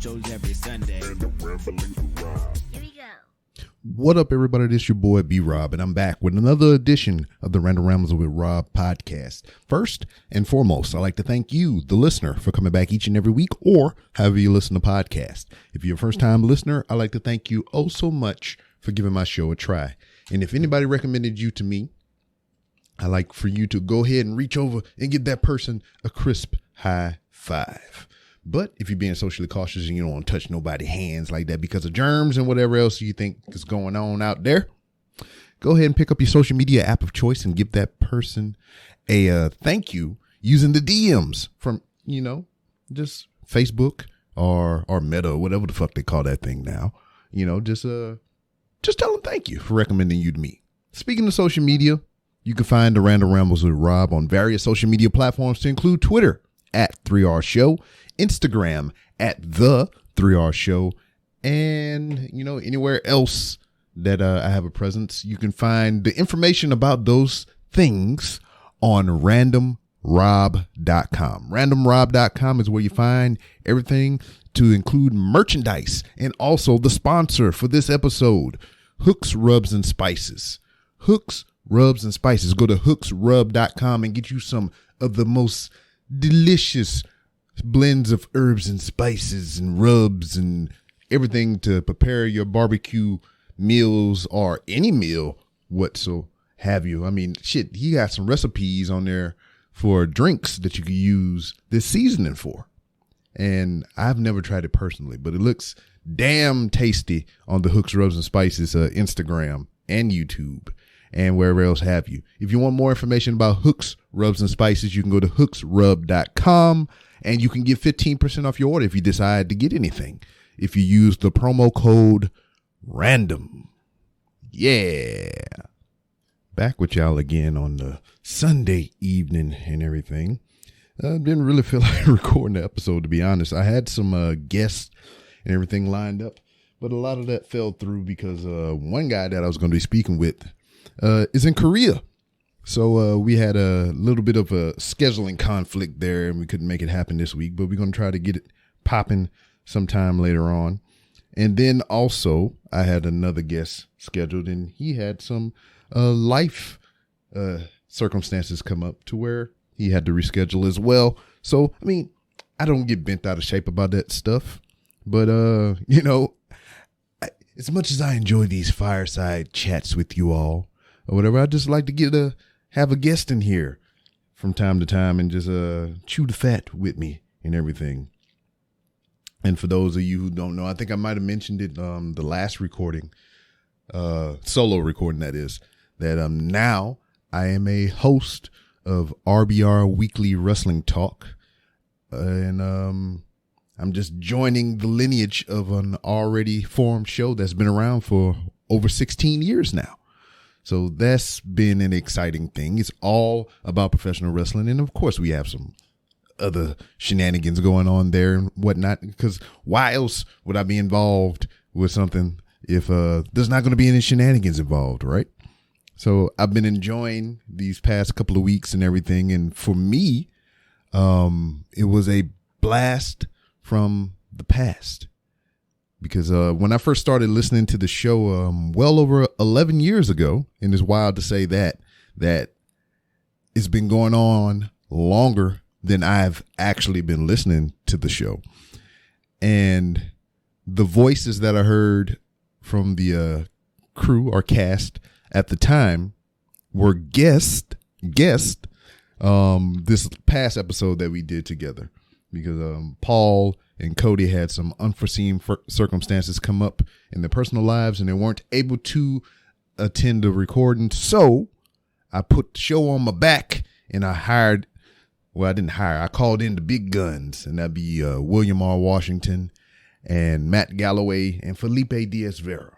shows every Sunday. Here we go. What up, everybody? This your boy B Rob, and I'm back with another edition of the Random Rambles with Rob podcast. First and foremost, I'd like to thank you, the listener, for coming back each and every week, or however you listen to podcasts. If you're a first-time listener, I'd like to thank you oh so much for giving my show a try. And if anybody recommended you to me, I'd like for you to go ahead and reach over and give that person a crisp high five. But if you're being socially cautious and you don't want to touch nobody's hands like that because of germs and whatever else you think is going on out there, go ahead and pick up your social media app of choice and give that person a thank you using the DMs from, just Facebook or Meta, whatever the fuck they call that thing now. Just tell them thank you for recommending you to me. Speaking of social media, you can find the Random Rambles with Rob on various social media platforms to include Twitter at 3R Show, Instagram at the 3R Show, and anywhere else that I have a presence. You can find the information about those things on randomrob.com. Randomrob.com is where you find everything to include merchandise and also the sponsor for this episode, Hooks, Rubs, and Spices. Hooks, Rubs, and Spices. Go to hooksrub.com and get you some of the most delicious blends of herbs and spices and rubs and everything to prepare your barbecue meals or any meal whatso have you. I mean, shit, he got some recipes on there for drinks that you could use this seasoning for. And I've never tried it personally, but it looks damn tasty on the Hooks, Rubs, and Spices Instagram and YouTube and wherever else have you. If you want more information about Hooks, Rubs, and Spices, you can go to hooksrub.com and you can get 15% off your order if you decide to get anything. If you use the promo code RANDOM. Yeah. Back with y'all again on the Sunday evening and everything. I didn't really feel like recording the episode, to be honest. I had some guests and everything lined up, but a lot of that fell through because one guy that I was going to be speaking with is in Korea. So we had a little bit of a scheduling conflict there and we couldn't make it happen this week, but we're going to try to get it popping sometime later on. And then also I had another guest scheduled and he had some life circumstances come up to where he had to reschedule as well. So, I mean, I don't get bent out of shape about that stuff, but as much as I enjoy these fireside chats with you all, or whatever, I just like to have a guest in here from time to time and just chew the fat with me and everything. And for those of you who don't know, I think I might have mentioned it the last recording, solo recording that is, that now I am a host of RBR Weekly Wrestling Talk, and I'm just joining the lineage of an already formed show that's been around for over 16 years now. So that's been an exciting thing. It's all about professional wrestling. And of course we have some other shenanigans going on there and whatnot, because why else would I be involved with something if there's not going to be any shenanigans involved, right? So I've been enjoying these past couple of weeks and everything. And for me, it was a blast from the past. Because when I first started listening to the show well over 11 years ago, and it's wild to say that it's been going on longer than I've actually been listening to the show. And the voices that I heard from the crew or cast at the time were guest this past episode that we did together. Because Paul and Cody had some unforeseen circumstances come up in their personal lives and they weren't able to attend the recording. So I put the show on my back and I called in the big guns, and that'd be William R. Washington and Matt Galloway and Felipe Diaz-Vera.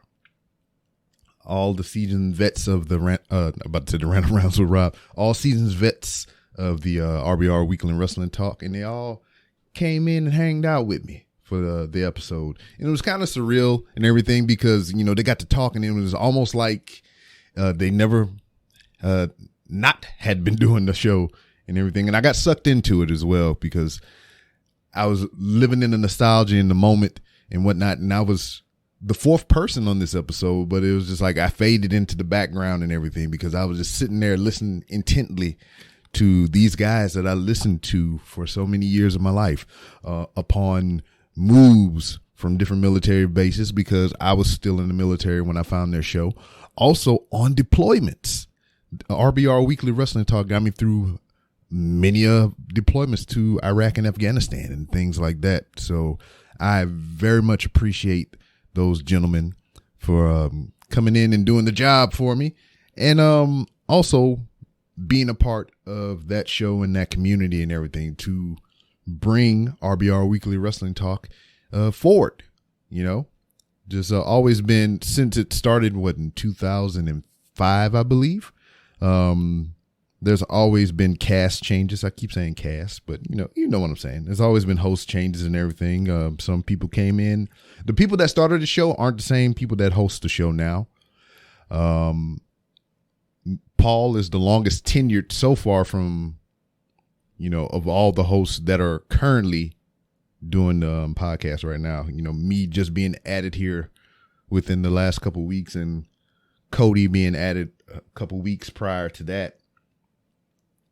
All the seasoned vets of the Random Rounds with Rob, all seasoned vets of the RBR Weekly Wrestling Talk, and they all came in and hanged out with me for the episode. And it was kind of surreal and everything because, they got to talking and it was almost like they never not had been doing the show and everything. And I got sucked into it as well because I was living in the nostalgia in the moment and whatnot. And I was the fourth person on this episode, but it was just like I faded into the background and everything because I was just sitting there listening intently to these guys that I listened to for so many years of my life, upon moves from different military bases, because I was still in the military when I found their show. Also on deployments. RBR Weekly Wrestling Talk got me through many deployments to Iraq and Afghanistan and things like that. So I very much appreciate those gentlemen for coming in and doing the job for me, and also being a part of that show and that community and everything to bring RBR Weekly Wrestling Talk forward. You know, just always been, since it started in 2005, I believe. There's always been cast changes. I keep saying cast, but you know what I'm saying. There's always been host changes and everything. Some people came in. The people that started the show aren't the same people that host the show now. Paul is the longest tenured so far from, of all the hosts that are currently doing the podcast right now. Me just being added here within the last couple of weeks, and Cody being added a couple weeks prior to that,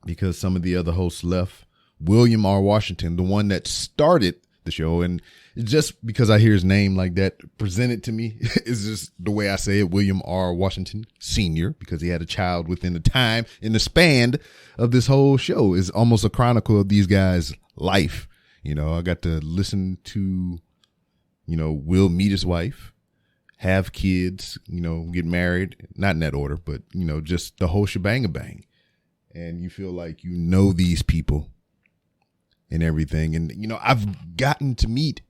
because some of the other hosts left. William R. Washington, the one that started the show, and just because I hear his name like that presented to me is just the way I say it, William R. Washington Sr., because he had a child within the time, in the span of this whole show. Is almost a chronicle of these guys' life. I got to listen to, Will meet his wife, have kids, get married, not in that order, but, just the whole shebang-a-bang. And you feel like these people and everything. And, I've gotten to meet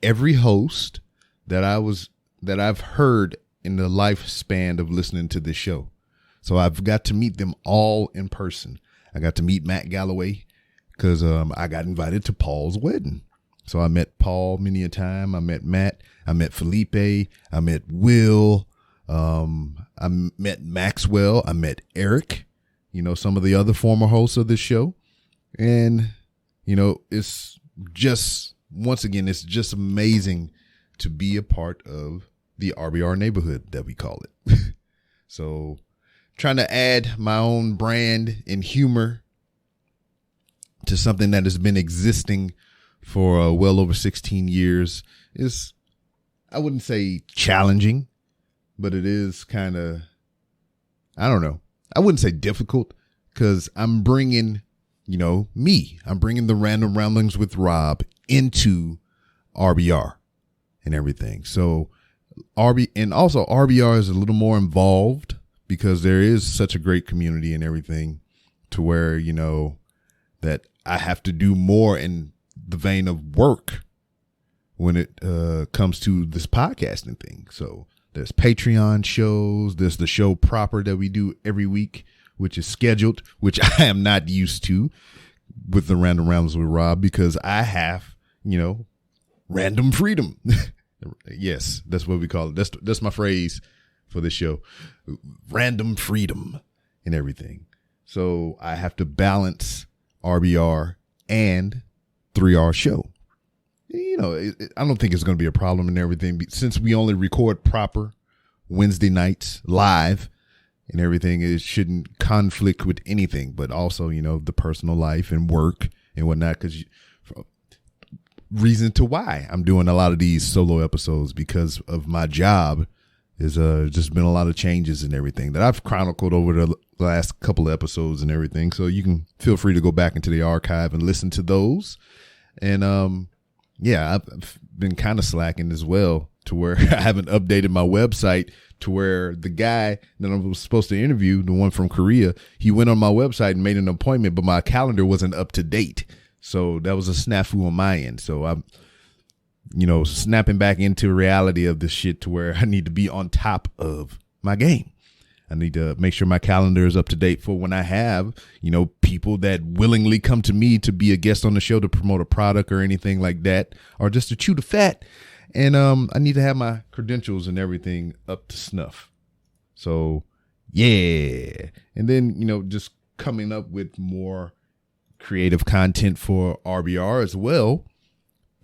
every host that I've heard in the lifespan of listening to this show. So I've got to meet them all in person. I got to meet Matt Galloway because I got invited to Paul's wedding. So I met Paul many a time. I met Matt. I met Felipe. I met Will. I met Maxwell. I met Eric. Some of the other former hosts of this show. And, it's just, once again, it's just amazing to be a part of the RBR neighborhood that we call it. So trying to add my own brand and humor to something that has been existing for well over 16 years is, I wouldn't say challenging, but it is kind of, I don't know. I wouldn't say difficult, because I'm bringing, I'm bringing the Random Ramblings with Rob into RBR and everything. So RBR is a little more involved because there is such a great community and everything, to where, that I have to do more in the vein of work when it comes to this podcasting thing. So there's Patreon shows. There's the show proper that we do every week, which is scheduled, which I am not used to with the Random Ramblings with Rob, because I have, random freedom. Yes, that's what we call it. That's my phrase for this show. Random freedom and everything. So I have to balance RBR and 3R show. I don't think it's going to be a problem and everything, since we only record proper Wednesday nights live and everything. It shouldn't conflict with anything, but also, the personal life and work and whatnot, because reason to why I'm doing a lot of these solo episodes, because of my job, is just been a lot of changes and everything that I've chronicled over the last couple of episodes and everything. So you can feel free to go back into the archive and listen to those. And yeah, I've been kind of slacking as well, to where I haven't updated my website, to where the guy that I was supposed to interview, the one from Korea, he went on my website and made an appointment, but my calendar wasn't up to date. So that was a snafu on my end. So I'm, snapping back into reality of this shit, to where I need to be on top of my game. I need to make sure my calendar is up to date for when I have, people that willingly come to me to be a guest on the show to promote a product or anything like that, or just to chew the fat. And I need to have my credentials and everything up to snuff. So, yeah. And then, just coming up with more creative content for RBR as well.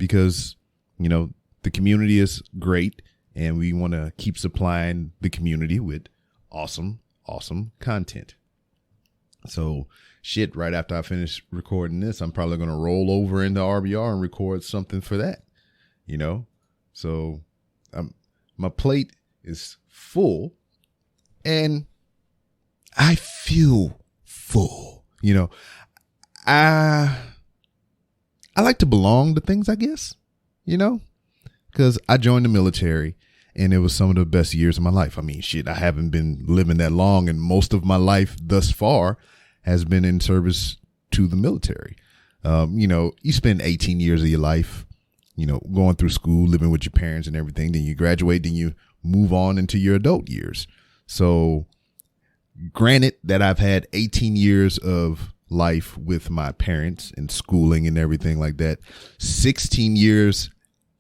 because, the community is great and we want to keep supplying the community with awesome content. So shit, right after I finish recording this, I'm probably going to roll over into RBR and record something for that, So my plate is full and I feel full. I like to belong to things, I guess, because I joined the military and it was some of the best years of my life. I mean, shit, I haven't been living that long, and most of my life thus far has been in service to the military. You spend 18 years of your life, going through school, living with your parents and everything. Then you graduate, then you move on into your adult years. So granted that I've had 18 years of life with my parents and schooling and everything like that, 16 years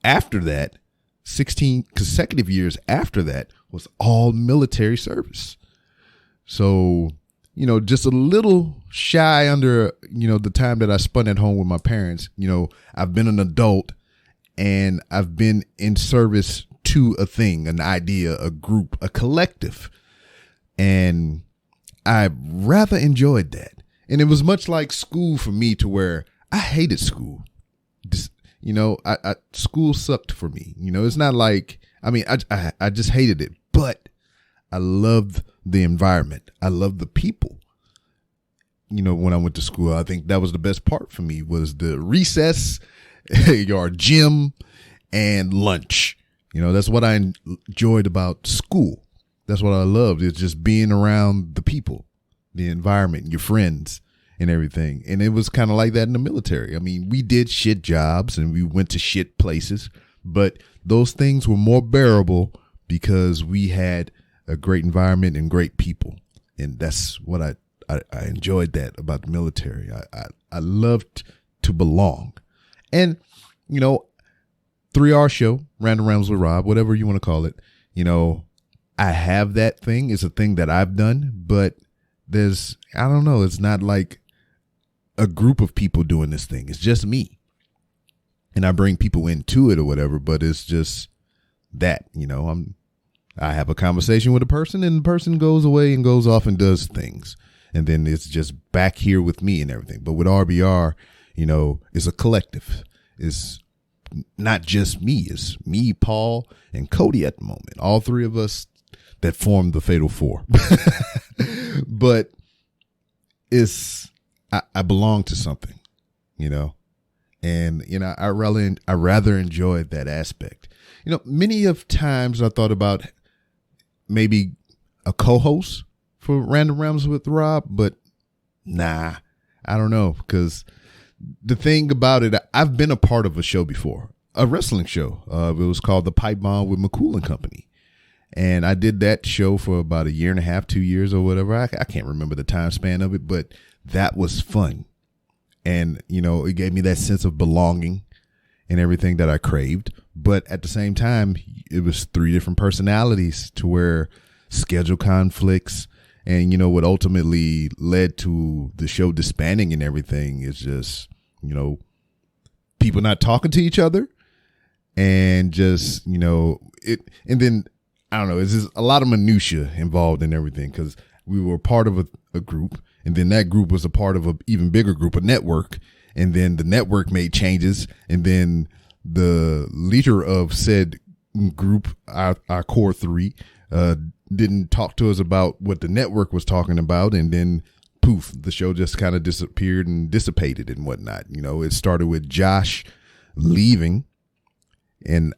after that, 16 consecutive years after that was all military service. So, just a little shy under, the time that I spent at home with my parents. I've been an adult and I've been in service to a thing, an idea, a group, a collective. And I rather enjoyed that. And it was much like school for me, to where I hated school. School sucked for me. It's not like, I just hated it, but I loved the environment. I loved the people. When I went to school, I think that was the best part for me, was the recess, your gym, and lunch. That's what I enjoyed about school. That's what I loved. It's just being around the people, the environment, your friends and everything. And it was kind of like that in the military. I mean, we did shit jobs and we went to shit places, but those things were more bearable because we had a great environment and great people. And that's what I enjoyed that about the military. I loved to belong. And, 3R show, Random Rambles with Rob, whatever you want to call it, I have that thing. It's a thing that I've done, but it's not like a group of people doing this thing. It's just me. And I bring people into it or whatever, but it's just that, I have a conversation with a person and the person goes away and goes off and does things. And then it's just back here with me and everything. But with RBR, it's a collective. It's not just me. It's me, Paul, and Cody at the moment. All three of us that form the Fatal Four. But I belong to something, and, I rather enjoyed that aspect. Many of times I thought about maybe a co-host for Random Rambles with Rob, but nah, I don't know. Because the thing about it, I've been a part of a show before, a wrestling show. It was called The Pipe Bomb with McCool and Company. And I did that show for about 1.5 years, 2 years or whatever. I can't remember the time span of it, but that was fun. And, it gave me that sense of belonging and everything that I craved. But at the same time, it was 3 different personalities, to where schedule conflicts and, what ultimately led to the show disbanding and everything is just, people not talking to each other and just, it. And then, I don't know, it's just a lot of minutia involved in everything, because we were part of a group, and then that group was a part of an even bigger group, a network, and then the network made changes, and then the leader of said group, our core 3, didn't talk to us about what the network was talking about, and then poof, the show just kind of disappeared and dissipated and whatnot. It started with Josh leaving and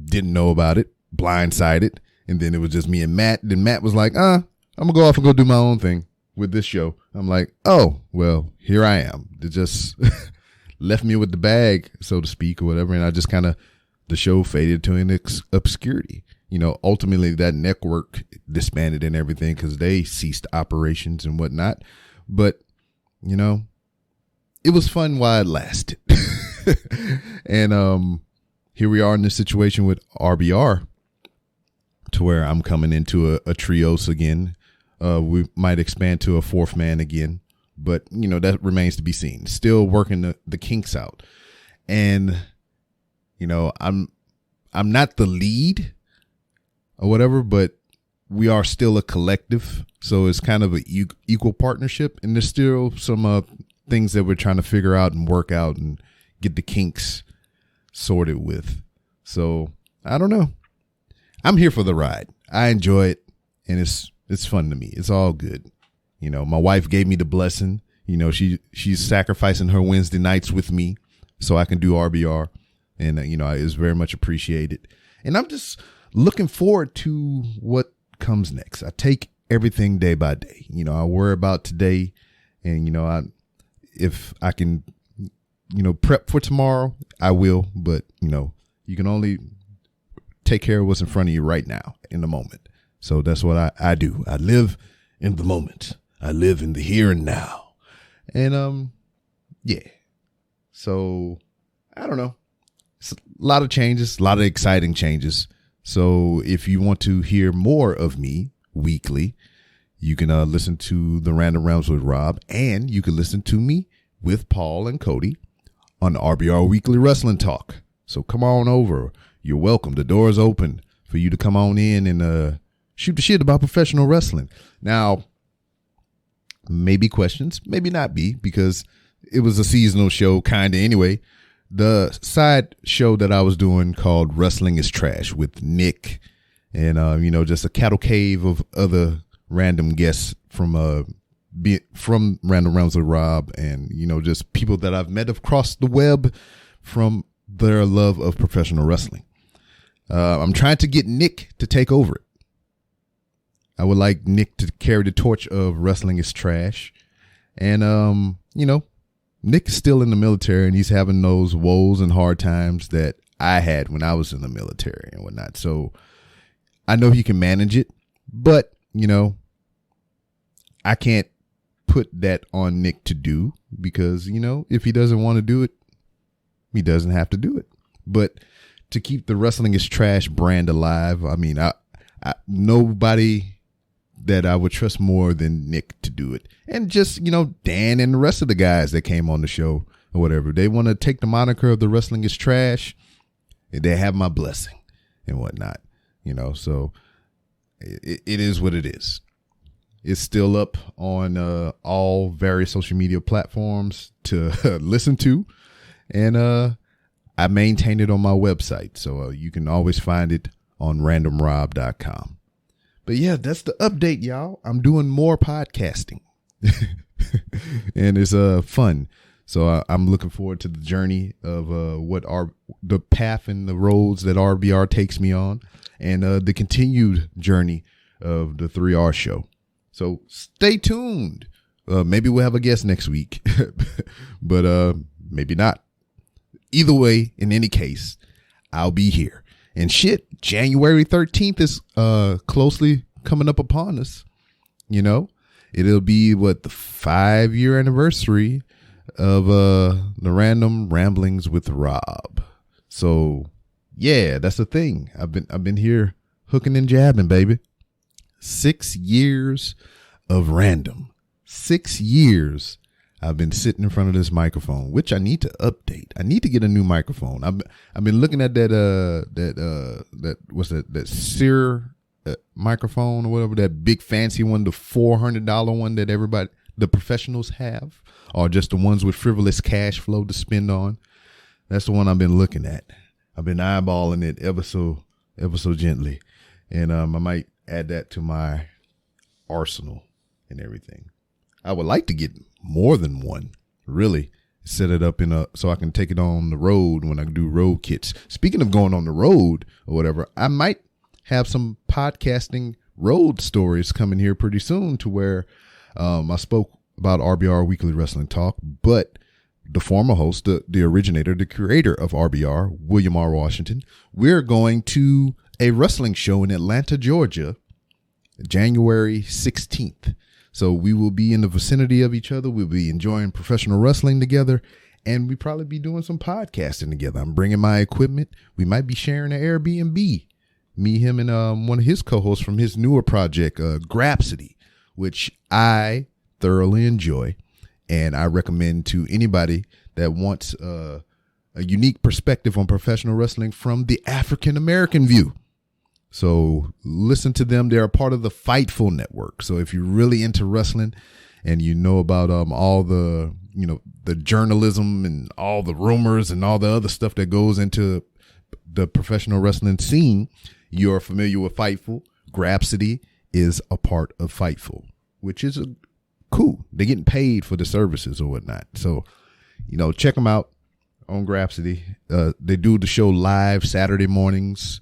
didn't know about it, blindsided, and then it was just me and Matt. Then Matt was like, I'm gonna go off and go do my own thing with this show. I'm like, oh, well, here I am. It just left me with the bag, so to speak, or whatever, and I just kind of, the show faded to an obscurity. Ultimately that network disbanded and everything because they ceased operations and whatnot. But, it was fun while it lasted. And here we are in this situation with RBR, to where I'm coming into a trios again. We might expand to a 4th man again, but that remains to be seen. Still working the kinks out. And I'm not the lead or whatever, but we are still a collective. So it's kind of an equal partnership. And there's still some things that we're trying to figure out and work out and get the kinks sorted with. So I don't know. I'm here for the ride. I enjoy it. And it's fun to me. It's all good. My wife gave me the blessing. She's sacrificing her Wednesday nights with me so I can do RBR. And, it's very much appreciated. And I'm just looking forward to what comes next. I take everything day by day. I worry about today. And, if I can, prep for tomorrow, I will. But, you can only take care of what's in front of you right now in the moment. So that's what I do. I live in the moment. I live in the here and now. And, yeah. So I don't know. It's a lot of changes, a lot of exciting changes. So if you want to hear more of me weekly, you can listen to the Random Realms with Rob, and you can listen to me with Paul and Cody on RBR Weekly Wrestling Talk. So come on over. You're welcome. The door is open for you to come on in and shoot the shit about professional wrestling. Now, maybe questions, maybe not be, because it was a seasonal show kind of anyway. The side show that I was doing called Wrestling is Trash with Nick and, just a cattle cave of other random guests from Random Realms with Rob and, just people that I've met across the web from their love of professional wrestling. I'm trying to get Nick to take over it. I would like Nick to carry the torch of Wrestling is Trash. And, Nick is still in the military and he's having those woes and hard times that I had when I was in the military and whatnot. So I know he can manage it, but, I can't put that on Nick to do because, if he doesn't want to do it, he doesn't have to do it. But to keep the Wrestling is Trash brand alive, I mean, I nobody that I would trust more than Nick to do it. And just, Dan and the rest of the guys that came on the show or whatever, they want to take the moniker of the Wrestling is Trash. They have my blessing and whatnot, so it is what it is. It's still up on all various social media platforms to listen to. And I maintain it on my website. So you can always find it on randomrob.com. But yeah, that's the update, y'all. I'm doing more podcasting and it's fun. So I'm looking forward to the journey of the path and the roads that RBR takes me on and the continued journey of the 3R show. So stay tuned. Maybe we'll have a guest next week, but maybe not. Either way, in any case, I'll be here. And shit, January 13th is closely coming up upon us. It'll be the 5-year anniversary of the Random Ramblings with Rob. So yeah, that's the thing. I've been here hooking and jabbing, baby. 6 years of random. 6 years I've been sitting in front of this microphone, which I need to update. I need to get a new microphone. I've been looking at that Sear microphone or whatever, that big fancy one, the $400 one that everybody, the professionals have, or just the ones with frivolous cash flow to spend on. That's the one I've been looking at. I've been eyeballing it ever so gently, and I might add that to my arsenal and everything. I would like to get more than one, really. Set it up so I can take it on the road when I do road kits. Speaking of going on the road or whatever, I might have some podcasting road stories coming here pretty soon to where I spoke about RBR Weekly Wrestling Talk, but the former host, the originator, the creator of RBR, William R. Washington, we're going to a wrestling show in Atlanta, Georgia, January 16th. So we will be in the vicinity of each other. We'll be enjoying professional wrestling together, and we probably be doing some podcasting together. I'm bringing my equipment. We might be sharing an Airbnb. Me, him, and one of his co-hosts from his newer project, Grapsity, which I thoroughly enjoy, and I recommend to anybody that wants a unique perspective on professional wrestling from the African American view. So listen to them. They're a part of the Fightful Network. So if you're really into wrestling and you know about all the, the journalism and all the rumors and all the other stuff that goes into the professional wrestling scene, you're familiar with Fightful. Grapsity is a part of Fightful, which is cool. They're getting paid for the services or whatnot. So, check them out on Grapsity. They do the show live Saturday mornings,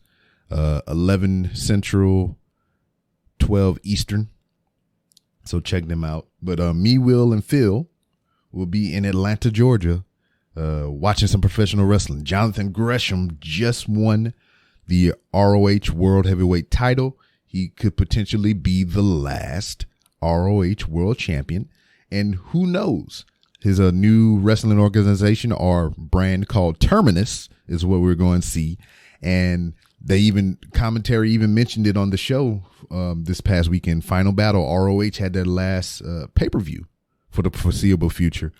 11 Central, 12 Eastern. So check them out. But me, Will, and Phil will be in Atlanta, Georgia, watching some professional wrestling. Jonathan Gresham just won the ROH World Heavyweight title. He could potentially be the last ROH World Champion. And who knows? His new wrestling organization or brand called Terminus is what we're going to see. And commentary mentioned it on the show this past weekend. Final Battle, ROH had their last pay-per-view for the foreseeable future.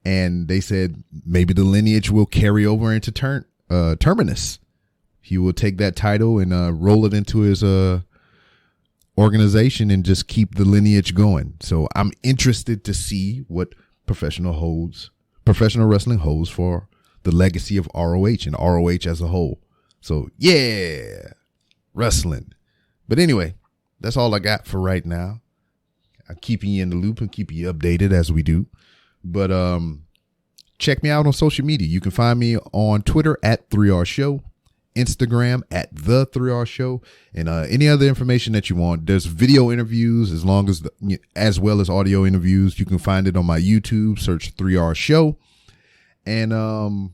And they said maybe the lineage will carry over into Terminus. He will take that title and roll it into his organization and just keep the lineage going. So I'm interested to see what professional wrestling holds for the legacy of ROH and ROH as a whole. So yeah, wrestling. But anyway, that's all I got for right now. I'm keeping you in the loop and keeping you updated as we do. But check me out on social media. You can find me on Twitter at 3R Show, Instagram at the 3R Show, and any other information that you want. There's video interviews as well as audio interviews. You can find it on my YouTube. Search 3R Show, and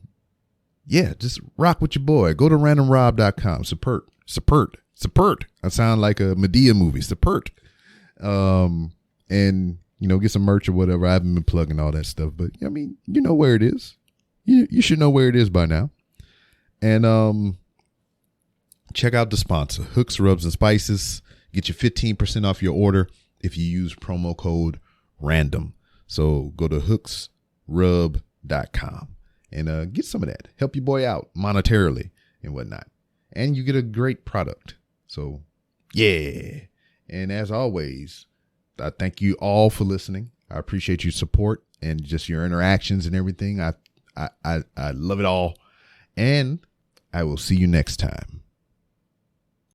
just rock with your boy. Go to randomrob.com. Support. I sound like a Medea movie. Support. And get some merch or whatever. I haven't been plugging all that stuff, but you know where it is. You should know where it is by now. And check out the sponsor, Hooks, Rubs, and Spices. Get you 15% off your order if you use promo code RANDOM. So go to hooksrub.com and get some of that. Help your boy out monetarily and whatnot. And you get a great product. So, yeah. And as always, I thank you all for listening. I appreciate your support and just your interactions and everything. I love it all. And I will see you next time.